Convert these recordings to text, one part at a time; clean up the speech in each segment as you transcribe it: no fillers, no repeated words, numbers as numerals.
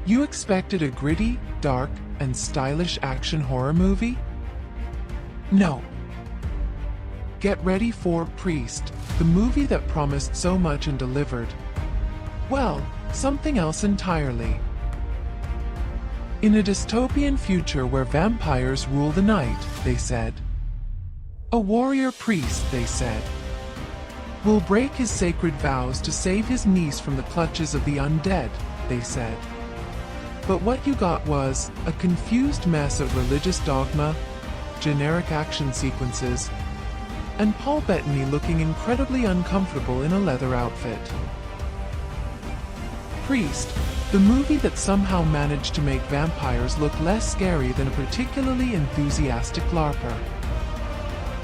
You expected a gritty, dark, and stylish action horror movie? No. Get ready for Priest, the movie that promised so much and delivered. Well, something else entirely. In a dystopian future where vampires rule the night, they said. A warrior priest, they said, will break his sacred vows to save his niece from the clutches of the undead, they said. But what you got was a confused mess of religious dogma, generic action sequences, and Paul Bettany looking incredibly uncomfortable in a leather outfit. Priest, the movie that somehow managed to make vampires look less scary than a particularly enthusiastic LARPer.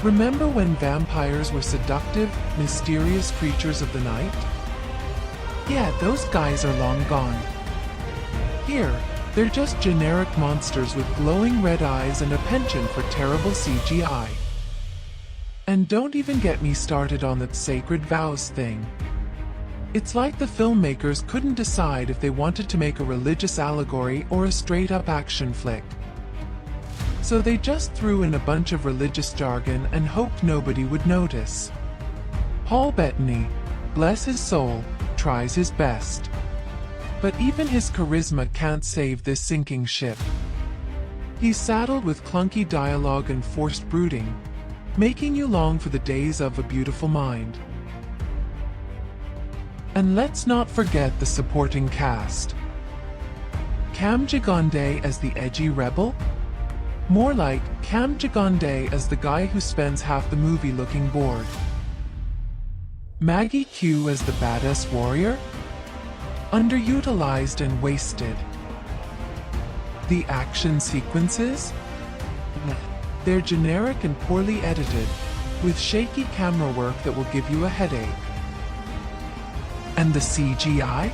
Remember when vampires were seductive, mysterious creatures of the night? Yeah, those guys are long gone. Here, they're just generic monsters with glowing red eyes and a penchant for terrible CGI. And don't even get me started on that sacred vows thing. It's like the filmmakers couldn't decide if they wanted to make a religious allegory or a straight-up action flick. So they just threw in a bunch of religious jargon and hoped nobody would notice. Paul Bettany, bless his soul, tries his best. But even his charisma can't save this sinking ship. He's saddled with clunky dialogue and forced brooding, making you long for the days of A Beautiful Mind. And let's not forget the supporting cast. Cam Gigonde as the edgy rebel? More like Cam Gigonde as the guy who spends half the movie looking bored. Maggie Q as the badass warrior? Underutilized and wasted. The action sequences? They're generic and poorly edited, with shaky camera work that will give you a headache. And the CGI?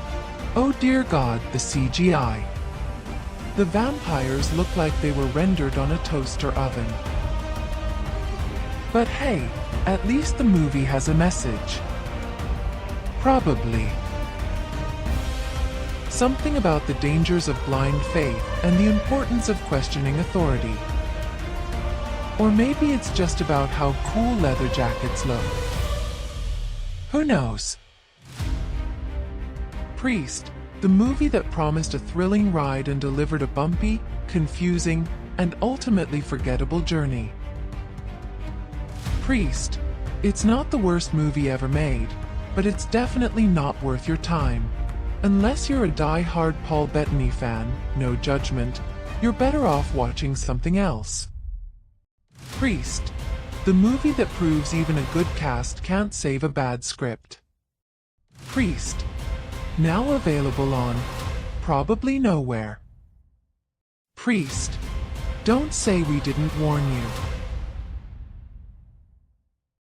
Oh dear God, the CGI. The vampires look like they were rendered on a toaster oven. But hey, at least the movie has a message. Probably. Something about the dangers of blind faith and the importance of questioning authority. Or maybe it's just about how cool leather jackets look. Who knows? Priest, the movie that promised a thrilling ride and delivered a bumpy, confusing, and ultimately forgettable journey. Priest, it's not the worst movie ever made, but it's definitely not worth your time. Unless you're a die-hard Paul Bettany fan, no judgment, you're better off watching something else. Priest, the movie that proves even a good cast can't save a bad script. Priest, now available on probably nowhere. Priest, don't say we didn't warn you.